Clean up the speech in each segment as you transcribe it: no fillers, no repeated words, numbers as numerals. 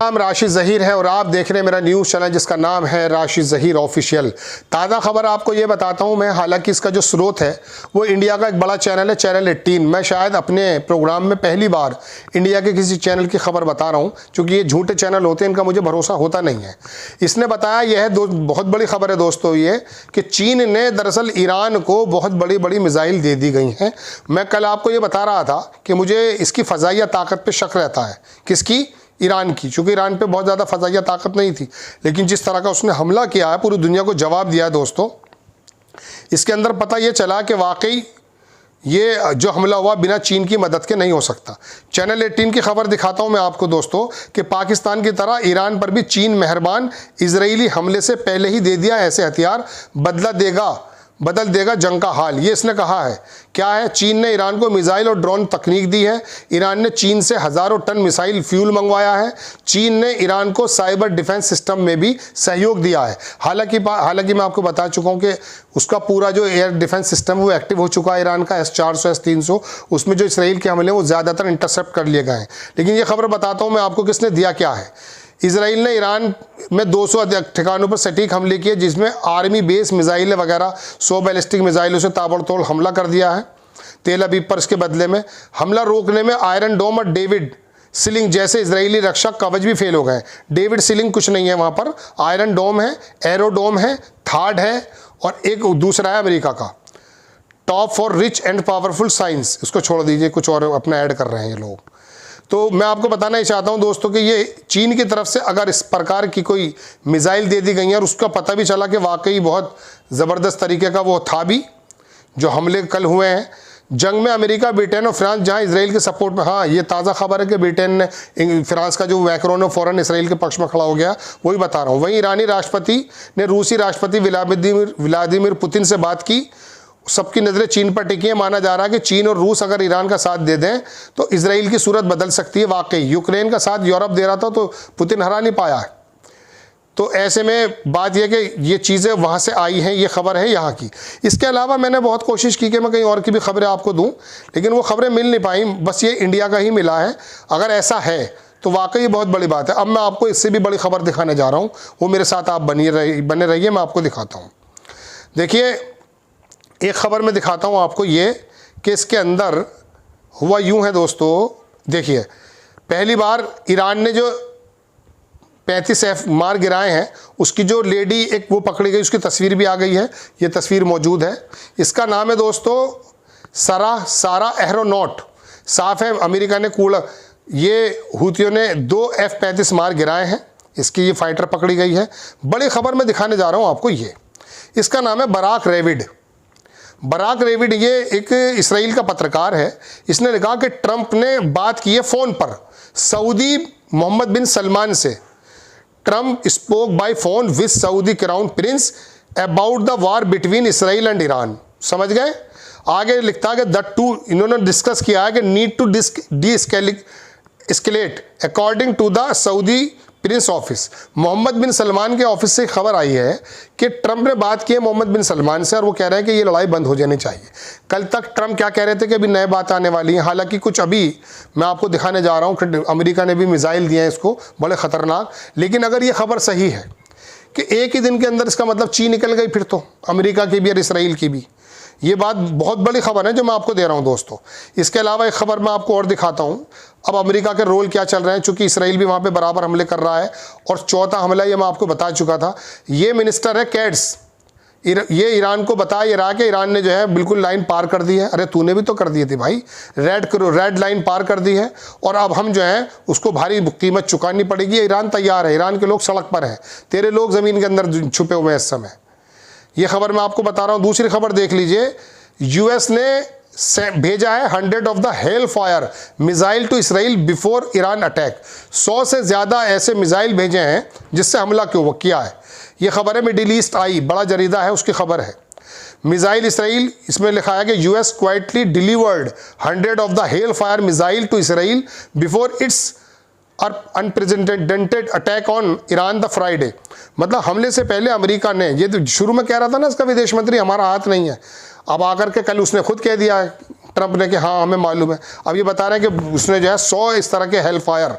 नाम राशिद ज़हीर है और आप देख रहे हैं मेरा न्यूज़ चैनल जिसका नाम है राशिद ज़हीर ऑफिशियल। ताज़ा खबर आपको ये बताता हूँ मैं, हालांकि इसका जो स्रोत है वो इंडिया का एक बड़ा चैनल है, चैनल 18। मैं शायद अपने प्रोग्राम में पहली बार इंडिया के किसी चैनल की खबर बता रहा हूँ, क्योंकि ये झूठे चैनल होते हैं, इनका मुझे भरोसा होता नहीं है। इसने बताया, यह है बहुत बड़ी खबर है दोस्तों ये, कि चीन ने दरअसल ईरान को बहुत बड़ी बड़ी मिसाइल दे दी गई हैं। मैं कल आपको ये बता रहा था कि मुझे इसकी फ़ज़ाइया ताकत पर शक रहता है। किसकी? ईरान की। चूँकि ईरान पे बहुत ज़्यादा फ़ज़ाइया ताकत नहीं थी, लेकिन जिस तरह का उसने हमला किया है, पूरी दुनिया को जवाब दिया है दोस्तों, इसके अंदर पता ये चला कि वाकई ये जो हमला हुआ बिना चीन की मदद के नहीं हो सकता। चैनल 18 की खबर दिखाता हूँ मैं आपको दोस्तों, कि पाकिस्तान की तरह ईरान पर भी चीन मेहरबान, इजरायली हमले से पहले ही दे दिया ऐसे हथियार, बदल देगा जंग का हाल। ये इसने कहा है। क्या है? चीन ने ईरान को मिसाइल और ड्रोन तकनीक दी है। ईरान ने चीन से हज़ारों टन मिसाइल फ्यूल मंगवाया है। चीन ने ईरान को साइबर डिफेंस सिस्टम में भी सहयोग दिया है। हालांकि मैं आपको बता चुका हूं कि उसका पूरा जो एयर डिफेंस सिस्टम वो एक्टिव हो चुका है ईरान का, S-400 S-300। उसमें जो इसराइल के हमले वो ज़्यादातर इंटरसेप्ट कर लिए गए हैं। लेकिन ये खबर बताता हूँ मैं आपको किसने दिया क्या है। इजराइल ने ईरान में 200 ठिकानों पर सटीक हमले किए, जिसमें आर्मी बेस मिसाइलें वगैरह 100 बैलिस्टिक मिसाइलों से ताबड़तोड़ हमला कर दिया है तेल अवीव पर। इसके बदले में हमला रोकने में आयरन डोम और डेविड सीलिंग जैसे इजरायली रक्षा कवच भी फेल हो गए। डेविड सीलिंग कुछ नहीं है वहाँ पर, आयरन डोम है, एरो डोम है, थार्ड है, और एक दूसरा है अमेरिका का top for rich and powerful science. इसको छोड़ दीजिए, कुछ और अपना ऐड कर रहे हैं ये लोग। तो मैं आपको बताना ही चाहता हूं दोस्तों कि ये चीन की तरफ से अगर इस प्रकार की कोई मिसाइल दे दी गई है, और उसका पता भी चला कि वाकई बहुत ज़बरदस्त तरीके का वो था भी जो हमले कल हुए हैं जंग में, अमेरिका, ब्रिटेन और फ्रांस जहां इसराइल के सपोर्ट में। हाँ, ये ताज़ा खबर है कि ब्रिटेन ने, फ्रांस का जो मैक्रोन फ़ौरन इसराइल के पक्ष में खड़ा हो गया, वही बता रहा हूँ। वहीं ईरानी राष्ट्रपति ने रूसी राष्ट्रपति व्लादिमीर पुतिन से बात की। सबकी नज़रें चीन पर टिकी है। माना जा रहा है कि चीन और रूस अगर ईरान का साथ दे दें तो इसराइल की सूरत बदल सकती है। वाकई यूक्रेन का साथ यूरोप दे रहा था तो पुतिन हरा नहीं पाया है। तो ऐसे में बात यह कि ये चीज़ें वहाँ से आई हैं, ये खबर है यहाँ की। इसके अलावा मैंने बहुत कोशिश की कि मैं कहीं और की भी खबरें आपको दूँ, लेकिन वो खबरें मिल नहीं पाई, बस ये इंडिया का ही मिला है। अगर ऐसा है तो वाकई बहुत बड़ी बात है। अब मैं आपको इससे भी बड़ी खबर दिखाने जा रहा हूँ, वो मेरे साथ आप बने रहिए, मैं आपको दिखाता हूँ। देखिए, एक खबर में दिखाता हूँ आपको ये, कि इसके अंदर हुआ यूं है दोस्तों। देखिए, पहली बार ईरान ने जो 35 मार गिराए हैं, उसकी जो लेडी एक वो पकड़ी गई, उसकी तस्वीर भी आ गई है। ये तस्वीर मौजूद है। इसका नाम है दोस्तों सारा एहरोनॉट। साफ है अमेरिका ने ये हूतियों ने 2 F-35 मार गिराए हैं। इसकी ये फाइटर पकड़ी गई है। बड़ी खबर में दिखाने जा रहा हूँ आपको ये। इसका नाम है बराक रेविड। ये एक इसराइल का पत्रकार है। इसने लिखा कि ट्रंप ने बात की है फ़ोन पर सऊदी मोहम्मद बिन सलमान से। Trump spoke by phone with Saudi crown prince about the war between Israel and Iran. समझ गए? आगे लिखता है कि इन्होंने डिस्कस किया है कि need to escalate according to the Saudi prince office. Mohammed bin Salman के ऑफिस से खबर आई है कि ट्रंप ने बात की है मोहम्मद बिन सलमान से, और वो कह रहे हैं कि ये लड़ाई बंद हो जानी चाहिए। कल तक ट्रंप क्या कह रहे थे कि अभी नए बात आने वाली है। हालांकि कुछ अभी मैं आपको दिखाने जा रहा हूँ कि अमेरिका ने भी मिसाइल दिए हैं इसको, बड़े ख़तरनाक। लेकिन अगर ये खबर सही है कि एक ही दिन के अंदर, इसका मतलब चीन निकल गई फिर तो, अमेरिका की भी और इसराइल की भी। ये बात बहुत बड़ी खबर है जो मैं आपको दे रहा हूं दोस्तों। इसके अलावा एक खबर मैं आपको और दिखाता हूं। अब अमेरिका के रोल क्या चल रहे हैं, चूंकि इसराइल भी वहां पे बराबर हमले कर रहा है, और चौथा हमला ये मैं आपको बता चुका था। ये मिनिस्टर है कैड्स, ये ईरान को बता ये रहा कि ईरान ने जो है बिल्कुल लाइन पार कर दी है। अरे तूने भी तो कर दी थी भाई, रेड लाइन पार कर दी है, और अब हम जो है उसको भारी कीमत चुकानी पड़ेगी। ईरान तैयार है, ईरान के लोग सड़क पर हैं, तेरे लोग ज़मीन के अंदर छुपे हुए हैं इस समय। ये खबर मैं आपको बता रहा हूँ। दूसरी खबर देख लीजिए। यूएस ने भेजा है 100 of the Hellfire missile to Israel before Iran attack. 100 से ज़्यादा ऐसे मिसाइल भेजे हैं जिससे हमला किया है। ये खबर है मिडिल ईस्ट आई, बड़ा जरीदा है, उसकी खबर है। मिसाइल इसराइल, इसमें लिखा है कि US quietly delivered 100 of the Hellfire missile to Israel before its unprecedented attack on Iran the Friday. मतलब हमले से पहले अमेरिका ने, ये तो शुरू में कह रहा था ना इसका विदेश मंत्री, हमारा हाथ नहीं है, अब आकर के कल उसने खुद कह दिया है ट्रंप ने कि हाँ हमें मालूम है। अब ये बता रहे हैं कि उसने जो है 100 इस तरह के हेल फायर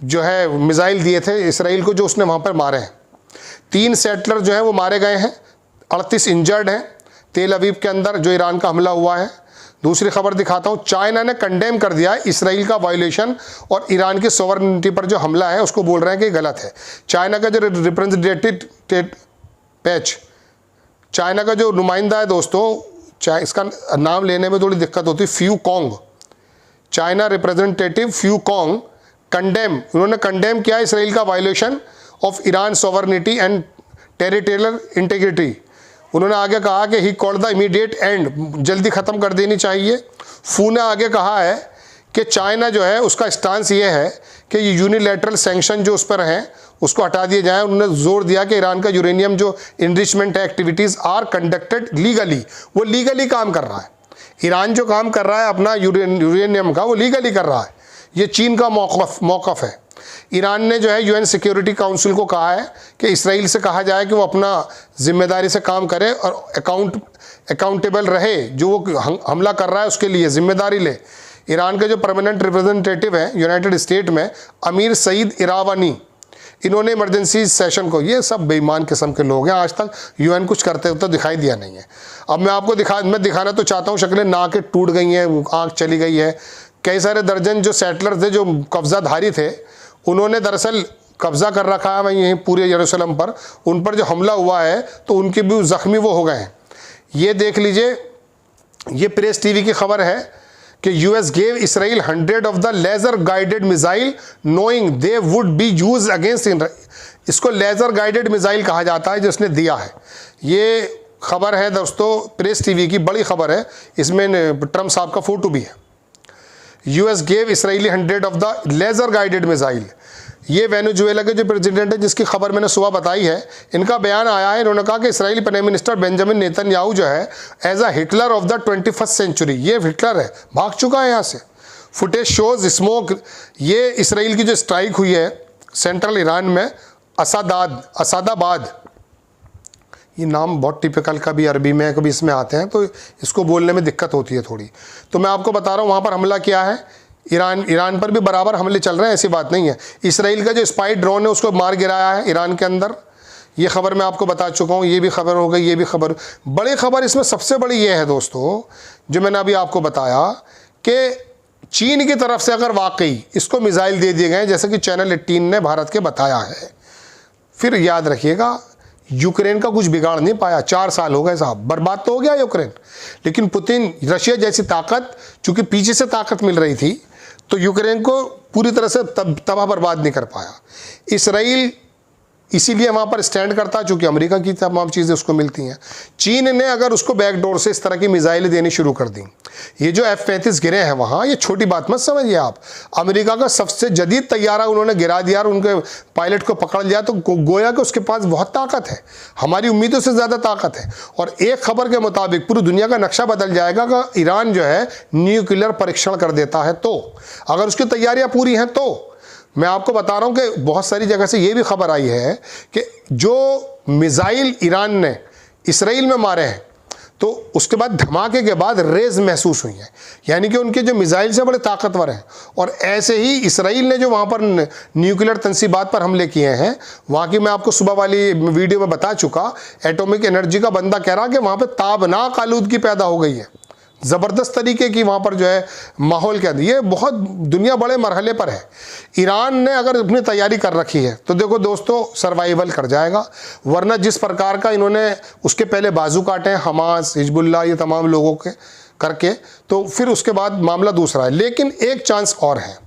जो है मिसाइल दिए थे इसराइल को, जो उसने वहाँ पर मारे हैं। 3 सेटलर जो हैं वो मारे गए हैं, 38 इंजर्ड हैं तेल अवीव के अंदर जो ईरान का हमला हुआ है। दूसरी खबर दिखाता हूँ, चाइना ने कंडेम कर दिया है इसराइल का वायोलेशन और ईरान की सोवरेनिटी पर जो हमला है उसको बोल रहे हैं कि गलत है। चाइना का जो रिप्रेजेंटेटिव पैच, चाइना का जो नुमाइंदा है दोस्तों, इसका नाम लेने में थोड़ी दिक्कत होती है, few Kong, China representative few Kong उन्होंने कंडेम किया इसराइल का violation of Iran sovereignty and territorial integrity. उन्होंने आगे कहा कि he called the immediate and, जल्दी ख़त्म कर देनी चाहिए। फू ने आगे कहा है कि चाइना जो है उसका स्टांस ये है कि ये यूनिलैटरल सैंक्शन जो उस पर हैं उसको हटा दिए जाएं। उन्होंने जोर दिया कि ईरान का यूरेनियम जो enrichment activities are conducted legally, वो लीगली काम कर रहा है। ईरान जो काम कर रहा है अपना यूरेनियम का, वो लीगली कर रहा है। ये चीन का मौक़िफ़ है। ईरान ने जो है यूएन सिक्योरिटी काउंसिल को कहा है कि इसराइल से कहा जाए कि वो अपना जिम्मेदारी से काम करे और अकाउंटेबल रहे, जो वो हमला कर रहा है उसके लिए जिम्मेदारी ले। ईरान के जो परमानेंट रिप्रेजेंटेटिव हैं यूनाइटेड स्टेट में, अमीर सईद इरावानी, इन्होंने इमरजेंसी सेशन को, ये सब बेईमान किस्म के लोग हैं, आज तक यूएन कुछ करते हुए तो दिखाई दिया नहीं है। अब मैं आपको दिखाना तो चाहता हूँ, शक्लें नाकें टूट गई हैं, आँख चली गई है। कई सारे दर्जन जो सेटलर थे, जो कब्ज़ाधारी थे, उन्होंने दरअसल कब्ज़ा कर रखा है वहीं पूरे यरूशलेम पर। उन पर जो हमला हुआ है तो उनके भी ज़ख्मी वो हो गए हैं। ये देख लीजिए, ये प्रेस टीवी की खबर है कि US gave Israel 100 of the laser guided missile knowing they would be use against. इसको लेज़र गाइडेड मिसाइल कहा जाता है जो उसने दिया है। ये खबर है दोस्तों प्रेस टीवी की, बड़ी खबर है, इसमें ट्रम्प साहब का फोटो भी है। US gave Israeli 100 of the laser guided missile. ये वेनेजुएला के जो प्रेसिडेंट है जिसकी खबर मैंने सुबह बताई है, इनका बयान आया है। इन्होंने कहा कि Israeli prime minister Benjamin Netanyahu जो है as a Hitler of the 21st century, ये हिटलर है, भाग चुका है यहाँ से। Footage shows smoke. ये इसराइल की जो स्ट्राइक हुई है सेंट्रल ईरान में असादाबाद, ये नाम बहुत टिपिकल, कभी अरबी में कभी इसमें आते हैं तो इसको बोलने में दिक्कत होती है थोड़ी। तो मैं आपको बता रहा हूँ वहाँ पर हमला किया है। ईरान पर भी बराबर हमले चल रहे हैं, ऐसी बात नहीं है। इसराइल का जो स्पाई ड्रोन है उसको मार गिराया है ईरान के अंदर। ये खबर मैं आपको बता चुका हूँ, ये भी खबर हो गई, ये भी खबर। बड़ी खबर इसमें सबसे बड़ी ये है दोस्तों, जो मैंने अभी आपको बताया कि चीन की तरफ से अगर वाकई इसको मिसाइल दे दिए गए जैसे कि चैनल 18 ने भारत के बताया है, फिर याद रखिएगा यूक्रेन का कुछ बिगाड़ नहीं पाया। 4 साल हो गए साहब, बर्बाद तो हो गया यूक्रेन। लेकिन पुतिन, रशिया जैसी ताकत, चूंकि पीछे से ताकत मिल रही थी, तो यूक्रेन को पूरी तरह से तबाह बर्बाद नहीं कर पाया। इसराइल इसीलिए वहाँ पर स्टैंड करता है चूँकि अमेरिका की तमाम चीज़ें उसको मिलती हैं। चीन ने अगर उसको बैकडोर से इस तरह की मिसाइलें देनी शुरू कर दी, ये जो F-35 गिरे हैं वहाँ, ये छोटी बात मत समझिए आप। अमेरिका का सबसे जदीद तैयारा उन्होंने गिरा दिया और उनके पायलट को पकड़ लिया, तो गोया कि उसके पास बहुत ताकत है, हमारी उम्मीदों से ज़्यादा ताकत है। और एक खबर के मुताबिक पूरी दुनिया का नक्शा बदल जाएगा कि ईरान जो है न्यूक्लियर परीक्षण कर देता है, तो अगर उसकी तैयारियाँ पूरी हैं तो। मैं आपको बता रहा हूं कि बहुत सारी जगह से ये भी खबर आई है कि जो मिसाइल ईरान ने इसराइल में मारे हैं तो उसके बाद धमाके के बाद रेज महसूस हुई है, यानी कि उनके जो मिसाइल से बड़े ताकतवर हैं। और ऐसे ही इसराइल ने जो वहाँ पर न्यूक्लियर तंसीबात पर हमले किए हैं, वहाँ की मैं आपको सुबह वाली वीडियो में बता चुका, एटॉमिक एनर्जी का बंदा कह रहा कि वहाँ पर ताबनाक आलूदगी पैदा हो गई है, ज़बरदस्त तरीके की वहाँ पर जो है माहौल के अंदर। ये बहुत दुनिया बड़े मरहले पर है। ईरान ने अगर अपनी तैयारी कर रखी है तो देखो दोस्तों सर्वाइवल कर जाएगा, वरना जिस प्रकार का इन्होंने उसके पहले बाजू काटे हैं हमास, हिजबुल्लाह, ये तमाम लोगों के करके, तो फिर उसके बाद मामला दूसरा है। लेकिन एक चांस और है।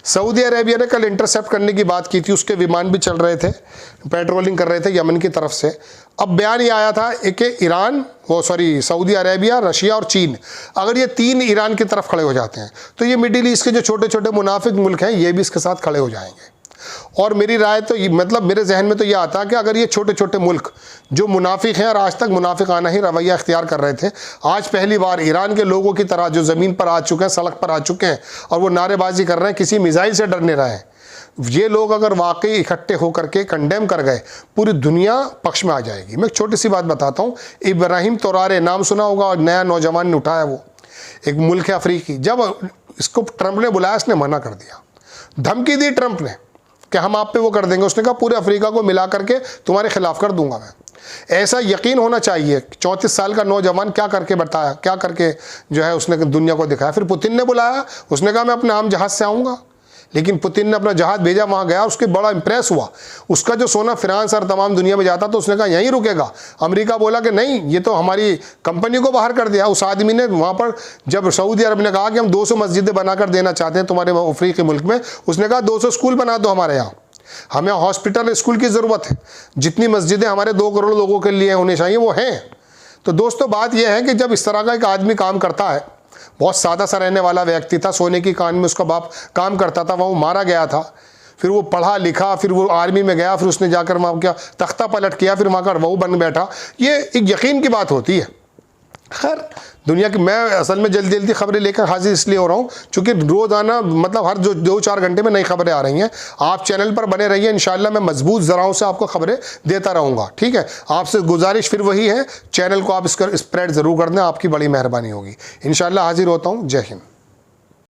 सऊदी अरेबिया ने कल इंटरसेप्ट करने की बात की थी, उसके विमान भी चल रहे थे, पेट्रोलिंग कर रहे थे यमन की तरफ से। अब बयान ये आया था कि सऊदी अरेबिया, रशिया और चीन, अगर ये 3 ईरान की तरफ खड़े हो जाते हैं तो ये मिडिल ईस्ट के जो छोटे छोटे मुनाफिक मुल्क हैं ये भी इसके साथ खड़े हो जाएंगे। और मेरी राय तो मतलब मेरे जहन में तो ये आता है कि अगर ये छोटे छोटे मुल्क जो मुनाफिक हैं और आज तक मुनाफिकाना ही रवैया इख्तियार कर रहे थे, आज पहली बार ईरान के लोगों की तरह जो ज़मीन पर आ चुके हैं, सड़क पर आ चुके हैं और वो नारेबाजी कर रहे हैं, किसी मिसाइल से डर नहीं रहे हैं, ये लोग अगर वाकई इकट्ठे होकर के कंडेम कर गए, पूरी दुनिया पक्ष में आ जाएगी। मैं एक छोटी सी बात बताता हूँ। इब्राहिम तोरारे नाम सुना होगा, और नया नौजवान ने उठाया, वो एक मुल्क है अफ्रीकी। जब इसको ट्रंप ने बुलाया, इसने मना कर दिया, धमकी दी ट्रंप ने कि हम आप पे वो कर देंगे। उसने कहा पूरे अफ्रीका को मिला करके तुम्हारे खिलाफ कर दूंगा मैं। ऐसा यकीन होना चाहिए। 34 साल का नौजवान क्या करके बताया, क्या करके जो है उसने दुनिया को दिखाया। फिर पुतिन ने बुलाया, उसने कहा मैं अपने आम जहाज़ से आऊँगा, लेकिन पुतिन ने अपना जहाज़ भेजा, वहाँ गया, उसके बड़ा इंप्रेस हुआ। उसका जो सोना फ्रांस और तमाम दुनिया में जाता तो उसने कहा यहीं रुकेगा। अमेरिका बोला कि नहीं, ये तो हमारी कंपनी को बाहर कर दिया। उस आदमी ने वहाँ पर जब सऊदी अरब ने कहा कि हम 200 मस्जिदें बनाकर देना चाहते हैं तुम्हारे अफ्रीकी मुल्क में, उसने कहा 200 स्कूल बना दो हमारे यहाँ, हमें हॉस्पिटल स्कूल की ज़रूरत है। जितनी मस्जिदें हमारे 2 करोड़ लोगों के लिए होनी चाहिए वो हैं। तो दोस्तों बात यह है कि जब इस तरह का एक आदमी काम करता है, बहुत सादा सा रहने वाला व्यक्ति था, सोने की कान में उसका बाप काम करता था, वहाँ वो मारा गया था, फिर वो पढ़ा लिखा, फिर वो आर्मी में गया, फिर उसने जाकर वहाँ क्या तख्ता पलट किया, फिर वहाँ का वहू बन बैठा। ये एक यकीन की बात होती है। खैर दुनिया की मैं असल में जल्दी जल्दी खबरें लेकर हाजिर इसलिए हो रहा हूँ क्योंकि रोज़ाना मतलब हर 2-4 घंटे में नई खबरें आ रही हैं। आप चैनल पर बने रहिए, इंशाल्लाह मैं मजबूत ज़राओं से आपको खबरें देता रहूँगा। ठीक है, आपसे गुजारिश फिर वही है, चैनल को आप इसका स्प्रेड ज़रूर कर दें, आपकी बड़ी मेहरबानी होगी। इंशाल्लाह हाजिर होता हूँ। जय हिंद।